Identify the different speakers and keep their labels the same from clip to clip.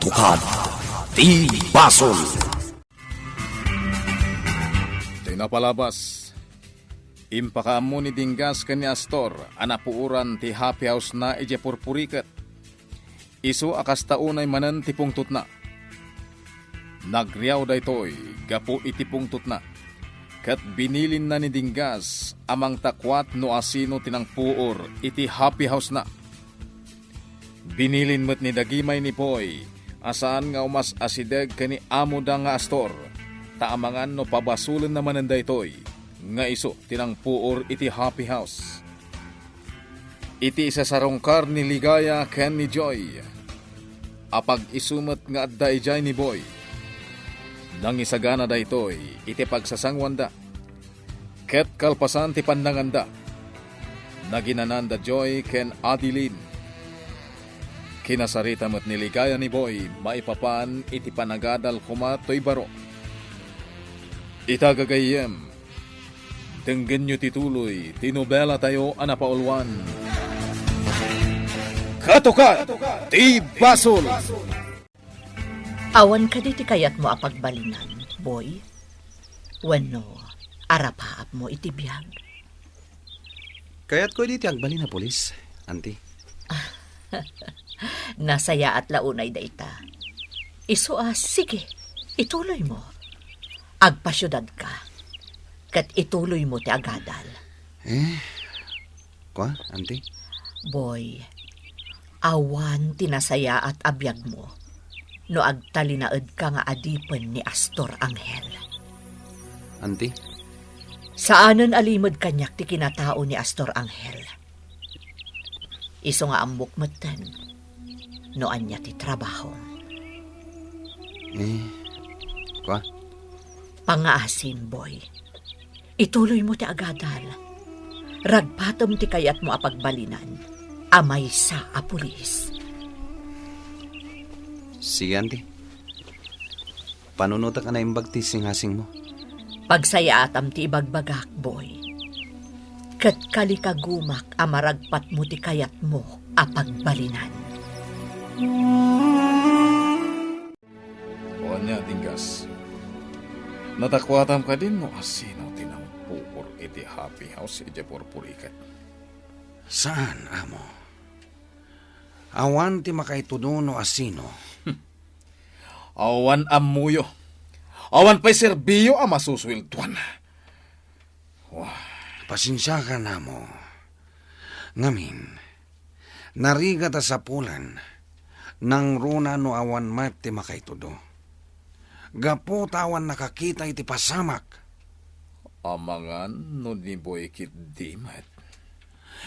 Speaker 1: Katukad ti Basol.
Speaker 2: Tinapalabas. Impakaamo ni Dinggas ken ni Astor, anapuuran ti happy house na ije purpuriket. Isu akas taunay manen ti pungtut na. Nagriyaw daytoy, gapo iti pungtut na. Kat binilin na ni Dinggas amang takwat no asino tinangpuor iti happy house na. Binilin met ni Dagimay ni Poy, asaan nga umas asideg kani amo da nga Astor, taamangan no pabasulan naman ang daytoy, nga iso tinangpuor iti happy house. Iti isa sarongkar ni Ligaya ken ni Joy, apag isumet nga adda ijay ni Boy. Nang isagana daytoy, iti pagsasangwanda, ket kalpasan ti pandanganda, naginananda Joy ken Adeline. Kinasarita mo't niligaya ni Boy, maipapan iti panagadal kuma to'y baro. Itagagayem, tenggen nyo tituloy, tinobela tayo anapaulwan. Katukad, ti Basol!
Speaker 3: Awan ka di ti kayat mo apagbalinan, Boy. Wano, arapaap mo iti biyag.
Speaker 4: Kaya't ko di ti agbalin na polis, auntie.
Speaker 3: Nasaya at launay dayta. Sige, ituloy mo. Agpasyudad ka. Kat ituloy mo ti agadal.
Speaker 4: Kwa, auntie?
Speaker 3: Boy, awan tinasaya at abiyag mo. No agtalinaed ka nga adipen ni Astor Angel.
Speaker 4: Auntie?
Speaker 3: Saanan alimod kanyak ti kinatao ni Astor Angel. Iso nga ambok matan. Noan niya ti trabaho.
Speaker 4: Kwa?
Speaker 3: Pangaasim, Boy. Ituloy mo ti agadal. Ragpatom ti kayat mo apagbalinan. Amay sa apulis.
Speaker 4: Sige, auntie. Panunuta ka na imbag ti singhasing mo.
Speaker 3: Pagsaya atam ti ibagbagak, Boy. Kat kalikagumak amaragpat mo ti kayat mo apagbalinan.
Speaker 2: O niya, Dinggas. Natakwatam ka din mo asino tinangpuor iti happy house ije purpuriket.
Speaker 4: Saan, amo? Awan ti makaitudo no asino.
Speaker 2: Awan amuyo. Awan pa'y serbiyo ang masuswiltuan.
Speaker 4: Pasensya ka na mo. Ngamin, nariga ta sa pulan, nang runa no awan mat ti makaitudo. Gapo tawan nakakita iti pasamak.
Speaker 2: Amangan no ni Boy Kit Dimet.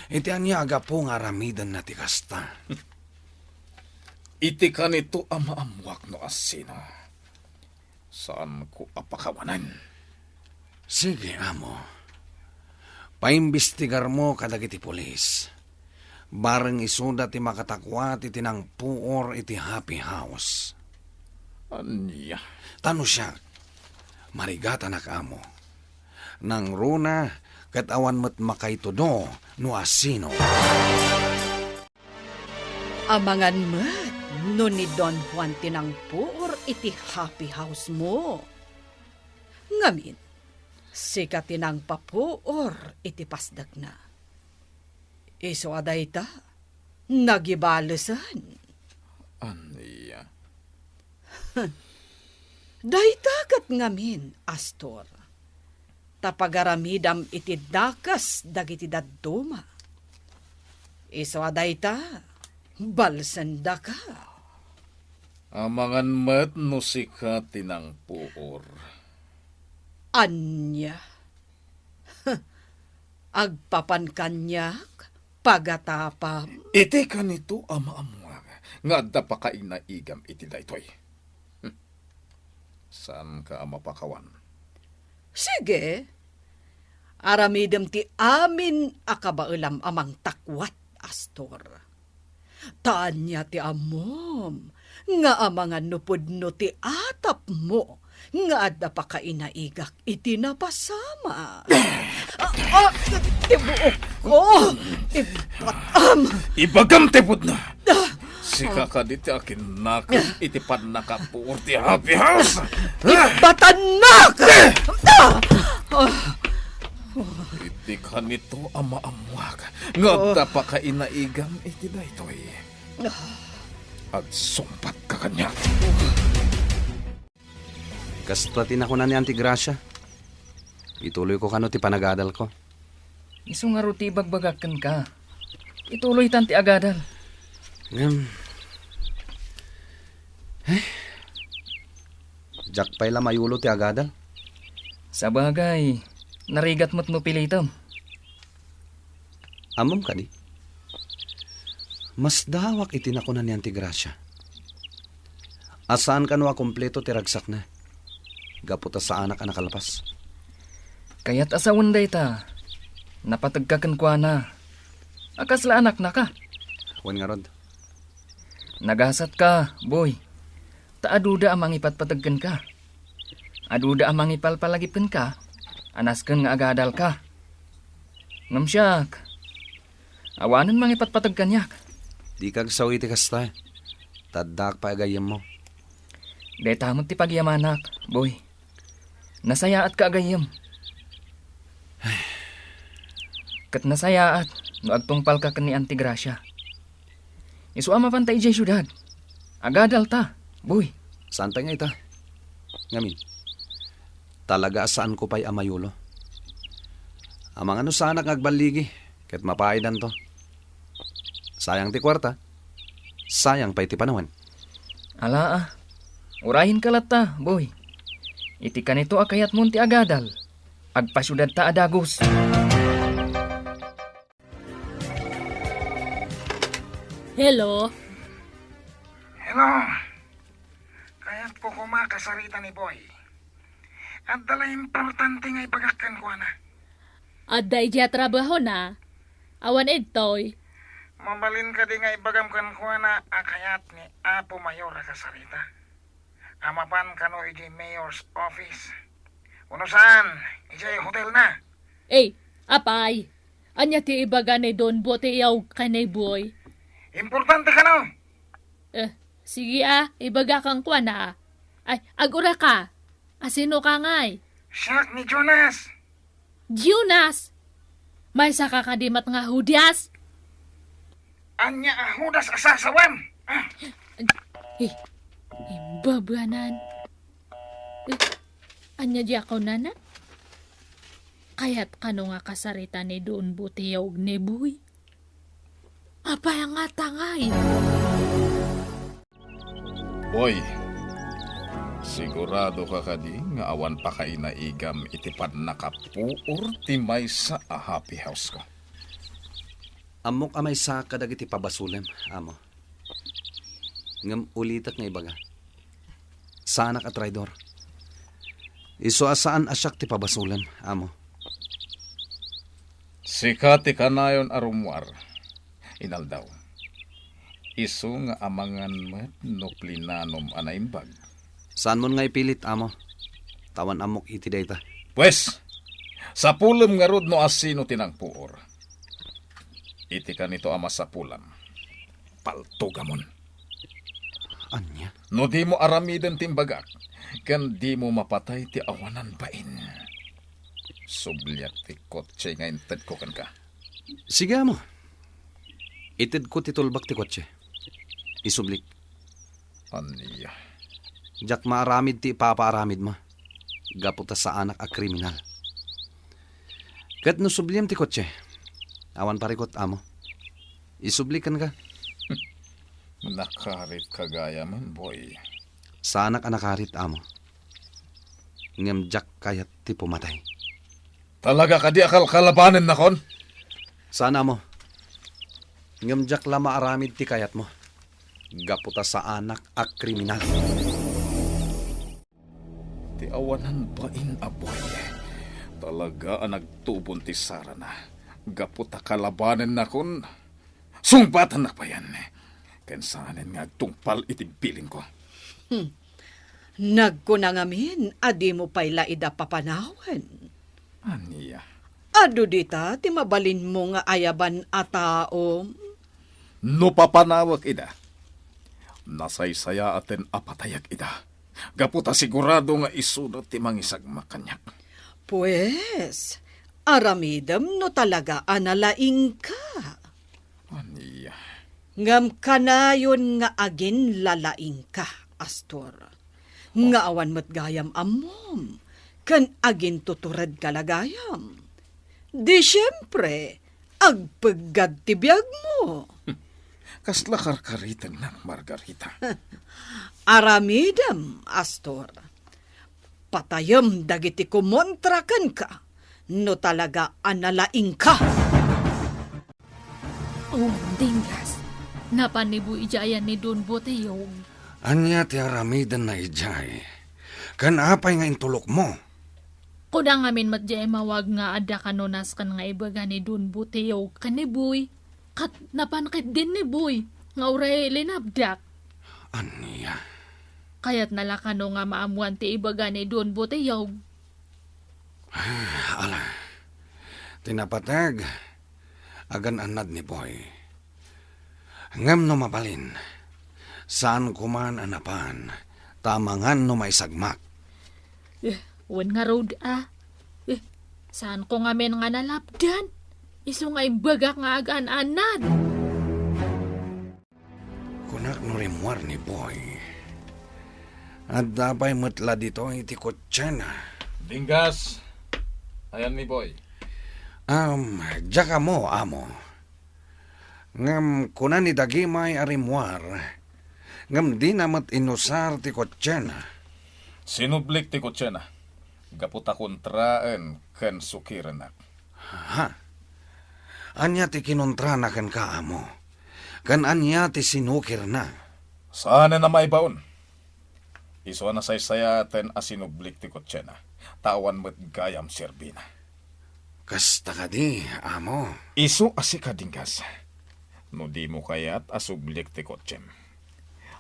Speaker 4: Iti anya agapo nga ramidan na ti kasta.
Speaker 2: Iti ka nito amaamuak no asino. Saan ko apakawanan?
Speaker 4: Sige, amo. Paimbestigar mo kadagiti polis. Bareng isuda ti makatakwat iti nang puor iti happy house.
Speaker 2: Anya?
Speaker 4: Tano siya, marigata na kaamo. Nang runa, kat awan mo't makaitudo no asino.
Speaker 5: Amangan mat, no ni Don Juan tinang puor iti happy house mo. Ngamin, sika tinang papuor iti pasdag na. Iso aday ta, nagibalasan.
Speaker 2: Anya?
Speaker 5: Dayta kat ngamin, Astor. Tapagaramidam iti dakas dagiti dadduma. Iso aday ta, balsanda ka.
Speaker 2: Amangan mat no sika tinang puor.
Speaker 5: Anya. Agpapan kanyak, pagatapam.
Speaker 2: Iti ka nito amaamuak. Nga adda pa ka inaigam iti daytoy. Saan ka mapakawan?
Speaker 5: Sige. Aramidem ti amin akabailam amang takwat, Astor. Tanya ti amom, nga amangan nupod no ti atap mo, nga adda pa ka inaigak iti napasama. Tibuok ko! Ibatam!
Speaker 2: Ibagam tepod na! Si kakadit akin nakam itipan nakapuor ti happy house.
Speaker 5: Batanak!
Speaker 2: Iti ka nito amaamuak. Nga pa ka inaigam iti daytoy. At sumpat ka kanya.
Speaker 4: Kastratin ako na ni Auntie Gracia. Ituloy ko kano ti panagadal ko.
Speaker 6: Isu nga ruti bagbagakan ka. Ituloy tanti agadal.
Speaker 4: Jack pa'y mayulo ti agadal.
Speaker 6: Sa bagay, narigat mo't no pilitom.
Speaker 4: Amom ka di. Mas dawak itinakunan ni Auntie Gracia. Asaan ka no kompleto ti ragsak na. Gaputa sa anak a nakalapas.
Speaker 6: Kaya't asawan day ta. Napatagkakan kwa na. Akasla anak na ka.
Speaker 4: Wan nga rod.
Speaker 6: Nagasat ka, boy. Taaduda amang ipatpatagkan ka. Aduda amang ipalpalagipan ka. Anaskan nga agadal ka. Ngamsyak. Awanan mang ipatpatagkan yak.
Speaker 4: Di kag sawi ti kasta. Tadak pa agayam mo.
Speaker 6: Detamot ti pagyamanak, boy. Nasayaat ka agayam. Kat nasayaat, no agtungpal ka ni Auntie Gracia. Isu ama pantay jay syudad. Agadal ta, boy.
Speaker 4: Saan tayo nga ita? Ngamin. Talaga saan ko pa'y amayulo. Amang ano sana ngagbaligi. Kat mapaidan to. Sayang ti kwarta. Sayang pa'y ti panawan.
Speaker 6: Ala urahin ka lata, boy. Iti ka nito akayat mo ti agadal. Agpasyudad ta adagos.
Speaker 7: Hello?
Speaker 8: Hello. Kaya't ko kumakasarita ni Boy. At dala importante nga ipagakan ko na.
Speaker 7: At da iti trabaho na. Awan edtoy.
Speaker 8: Mabalin ka di nga ibagamkan ko na akayat ni Apo Mayor kasarita. Amapan kano iti Mayor's office. Uno saan? Iti hotel na.
Speaker 7: Apay. Anya ti ibaga ni Don Bote yaw kanay boy.
Speaker 8: Importante ka no?
Speaker 7: Sige ibaga kang kwa na. Ay, agura ka. Asino ka ngay?
Speaker 8: Siyak ni Jonas.
Speaker 7: Jonas! May sakakadimat nga hudyas.
Speaker 8: Anya ahudas asasawam.
Speaker 7: Babanan. Anya di ako nana? Kaya't kano nga kasarita ni Don Bote yaw ni boy. Apay ang nga tangay.
Speaker 2: Boy, sigurado ka kadi nga awan pa kay naigam itipad nakapuor ti may sa a happy house ko.
Speaker 4: Amok amay sa kadag iti pabasulem, amo. Ngam ulitak nga ibaga. Sa anak at traidor. Iso asaan asyak ti pabasulem, amo.
Speaker 2: Sikati kanayon arumwar. Inaldaw. Isu nga amangan met no plinanom anaimbag.
Speaker 4: Saan mo nga ipilit, amo? Tawan amok iti dayta.
Speaker 2: Pwes, sa pulam nga rod no asino tinang puor. Iti ka nito ama sa pulam. Paltugamon.
Speaker 4: Anya?
Speaker 2: No di mo aramidan timbagak, kan di mo mapatay ti awanan bain. Subliat ti kotse nga inted ko kan ka.
Speaker 4: Sige, amo. Itid ko titulbak ti kotse. Isublik.
Speaker 2: Aniya.
Speaker 4: Jak maaramid ti ipapaaramid ma. Gaputa sa anak a kriminal. Kat no subliem ti kotse. Awan parikot, amo. Isublikan ka.
Speaker 2: Nakarit kagaya man, boy.
Speaker 4: Sa anak a nakarit, amo. Ngem jak kayat ti pumatay.
Speaker 2: Talaga ka di akal kalabanin na kon?
Speaker 4: Sana mo. Ngem jak lama aramid ti kayat mo. Gaputa sa anak a kriminal.
Speaker 2: Ti awanan bain aboy. Talaga ang nagtubon ti Sara na. Gaputa kalabanin na kon. Sungbatan na pa yan. Kansanin nga tungpal itibiling ko.
Speaker 5: Nagkunangamin, adi mo pa'y laida papanawan.
Speaker 2: Aniya.
Speaker 5: Ado dita, ti mabalin mo nga ayaban a taom.
Speaker 2: No papanawag ida. Nasaysaya aten apatayag ida. Gaputa sigurado nga isunod ti mangisag makanyak.
Speaker 5: Pues, aramidem no talaga analaing ka.
Speaker 2: Aniya.
Speaker 5: Ngam kanayon nga agin lalaing ka, Astor. Nga awan mo't gayam amom, kan agin tuturad kalagayam. Di syempre, agpagad tibiyag mo.
Speaker 2: Kasla karkaritan ng Margarita.
Speaker 5: Aramidam, Astor. Patayam dagiti kumontrakan ka, no talaga analaing ka.
Speaker 7: Oh, Dinggas. Napanibu ijayan ni Don Buteyog.
Speaker 4: Anya ti aramidan na ijay. Kan apay nga intulok mo.
Speaker 7: Kuda ngamin matjay mawag nga ada kanonas kan nga ibaga ni Don Buteyog kanibuy. Kat napankit din ni Boy. Nga uray linabdak.
Speaker 4: Anya?
Speaker 7: Kaya't nalakano nga maamuan ti ibaga ni Don Buteyog.
Speaker 4: Ala, tinapatag. Agan anad ni Boy. Ngam no mapalin. Saan kuman anapan. Tamangan no may sagmak.
Speaker 7: Wan nga road saan ko nga men nga nalapdan? Iso nga ibaga nga agan anad.
Speaker 4: Kunak no rimwar ni Boy. At dabay matla dito iti kotsena.
Speaker 2: Dinggas. Ayan ni Boy.
Speaker 4: Jaka mo, amo. Ngam kunan ni dagimay arimwar. Ngam di namat inusar ti kotsena.
Speaker 2: Sinublik ti kutsena. Gaputa kontraan ken sukiranak.
Speaker 4: Ha? Anya ti kinontra na kan ka, amo. Kan anya ti sinukir na.
Speaker 2: Saan na maibaon? Iso na saysaya ten asinublik ti kutsena. Tawan mo't gayam serbina.
Speaker 4: Kasta ka di, amo.
Speaker 2: Iso asika Dinggas. No di mo kayat asublik ti kotsem.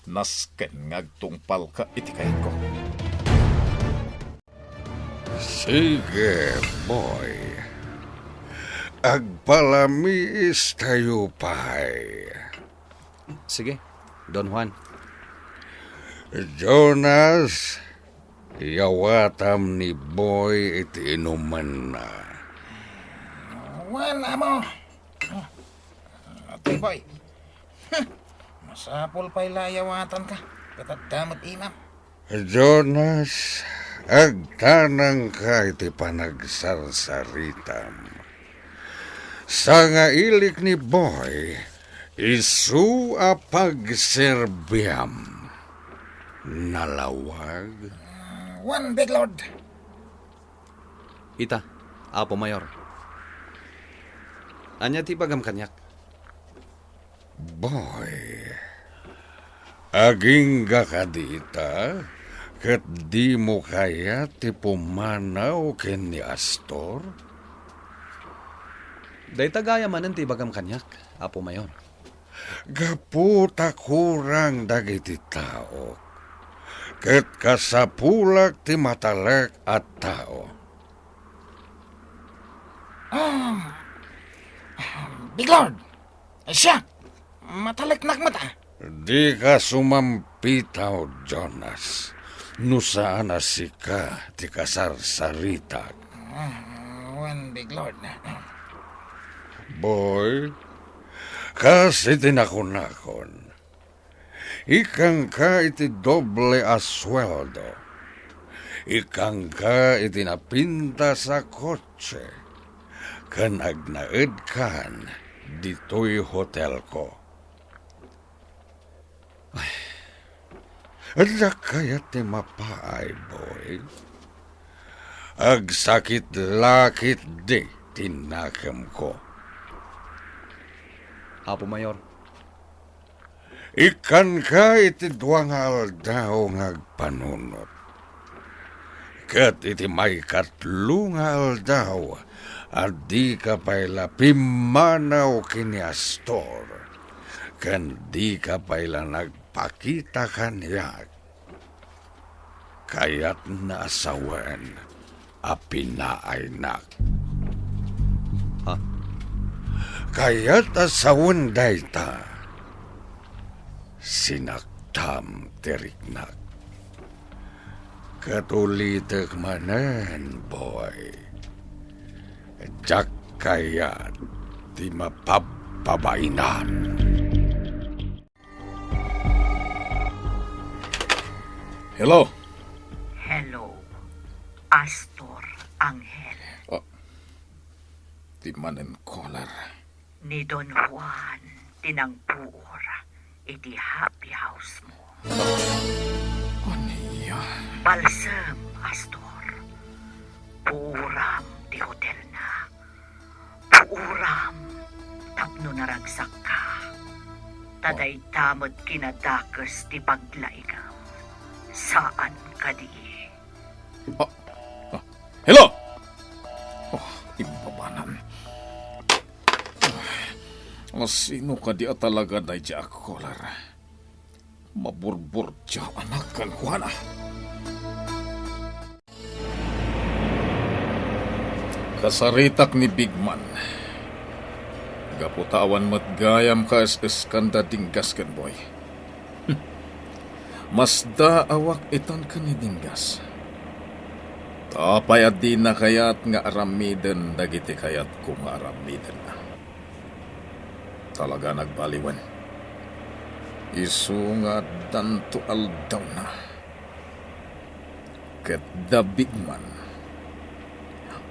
Speaker 2: Nasken ngagtungpal ka iti kayat ko.
Speaker 4: Sige, Boy. Agpalamiis tayo pa'y.
Speaker 9: Sige, Don Juan.
Speaker 4: Jonas, yawatam ni Boy iti inuman na.
Speaker 8: Wala mo. Ate boy. Masapol pa'y layawatan ka. Katat damot imam.
Speaker 4: Jonas, agtanang ka iti panagsarsaritam. Sa nga ilik ni Boy, isu a pagserbiam. Nalawag?
Speaker 8: One big lord.
Speaker 9: Ita, Apo Mayor. Anya ti bagam kanyak.
Speaker 4: Boy, aging gakadita, kat di mo kaya ti pumanaw ken ni Astor?
Speaker 9: Day tagaya manen ti bagam kanyak, Apo Mayor.
Speaker 4: Gaputa kurang dagiti tao, ket kasapulak ti matalek at tao.
Speaker 8: Big lord. Siya. Mataleknak mata.
Speaker 4: Di ka sumampitaw, Jonas. Nusaan asika ti kasarsaritak.
Speaker 8: One big lord.
Speaker 4: Boy, kasi tinakunakon. Ikang ka iti doble asweldo. Ikang ka iti napinta sa kotse. Kan agnaed kan dito'y hotel ko. Ala kaya ti mapaay, boy. Agsakit lakit di tinakam ko.
Speaker 9: Apo Mayor.
Speaker 4: Ikan ka iti duangal daw ngagpanunot. Kat iti may katlungal daw at di ka payla pimanaw kini Astor. Kan di ka payla nagpakita kanyak. Kayat na asawan apinaaynak.
Speaker 9: Ha?
Speaker 4: Kayat asawan dayta. Sinakto Tam teriknak. Katulitek manen, boy. Jak kaya di mapapabainan.
Speaker 2: Hello?
Speaker 3: Hello, Astor Angel.
Speaker 2: Di manen kolar.
Speaker 3: Ni Don Juan tinangpuor iti happy house mo.
Speaker 2: Aniya?
Speaker 3: Balsam, Astor. Puuram di hotel na. Puuram tapno naragsak ka. Taday tamad kinadakas ti paglaigam. Saan ka di?
Speaker 2: Hello? Imbabanan. Sino ka di talaga na Jack Collar? Maburbur siya anak kan Juana. Kasaritak ni Bigman. Gaputawan mat gayam ka iskanda dinggas kan boy. Mas daawak itan ka ni dinggas. Tapay at di na kayat nga aramiden dagiti kayat kung aramiden na. Talaga nagbaliwan. Isu nga danto aldaw na. Ket da Bigman.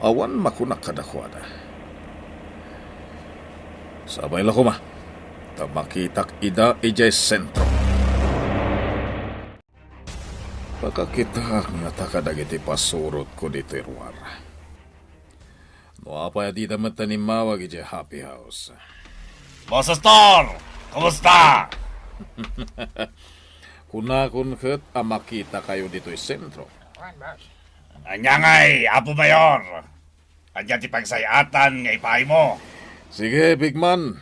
Speaker 2: Awan makunak kadakwada. Sabay la kuma. Tamakitak ida ijay sentro. Pagkakita nga takadagiti pasurot ko di terwar. No apa di damat tanimawag ijay happy house.
Speaker 1: Boss Astor! Kumusta?
Speaker 2: Kunakun ket amakita kayo dito'y sentro.
Speaker 1: Anyangay, Apo Mayor. Andiyan ti pagsayatan nga ipahay mo.
Speaker 2: Sige, Bigman.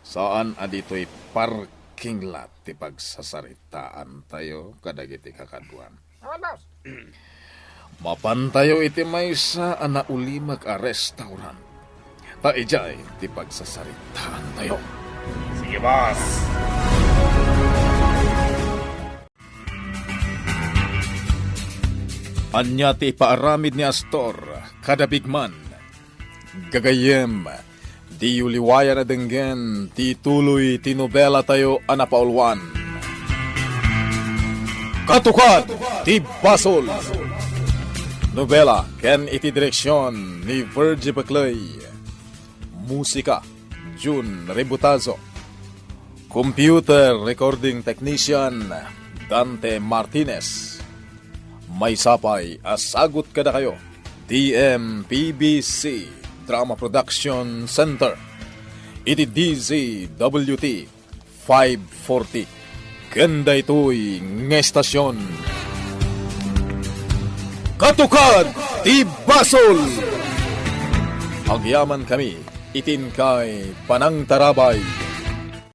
Speaker 2: Saan adito'y parking lot ti pagsasaritaan tayo kadagiti kakaduan. Mapantayo iti may sa anaulimag a restaurant. Taijay ti pagsasaritaan tayo.
Speaker 1: Sige, boss.
Speaker 2: Anya ti paaramid ni Astor, kada Bigman. Gagayem, di uliwaya na denggen, ti tuloy ti nobela tayo anapaulwan. Katukad, ti Basol. Nobela, ken iti direksyon ni Virgie Baclay. Musika, June Rebutazo. Computer Recording Technician, Dante Martinez. May sapay, asagot kada kayo. DMPBC Drama Production Center. Iti DZWT 540. Ganda ito'y ngestasyon. Katukad, ti Basol! Agyaman kami, itin kay Panang Tarabay.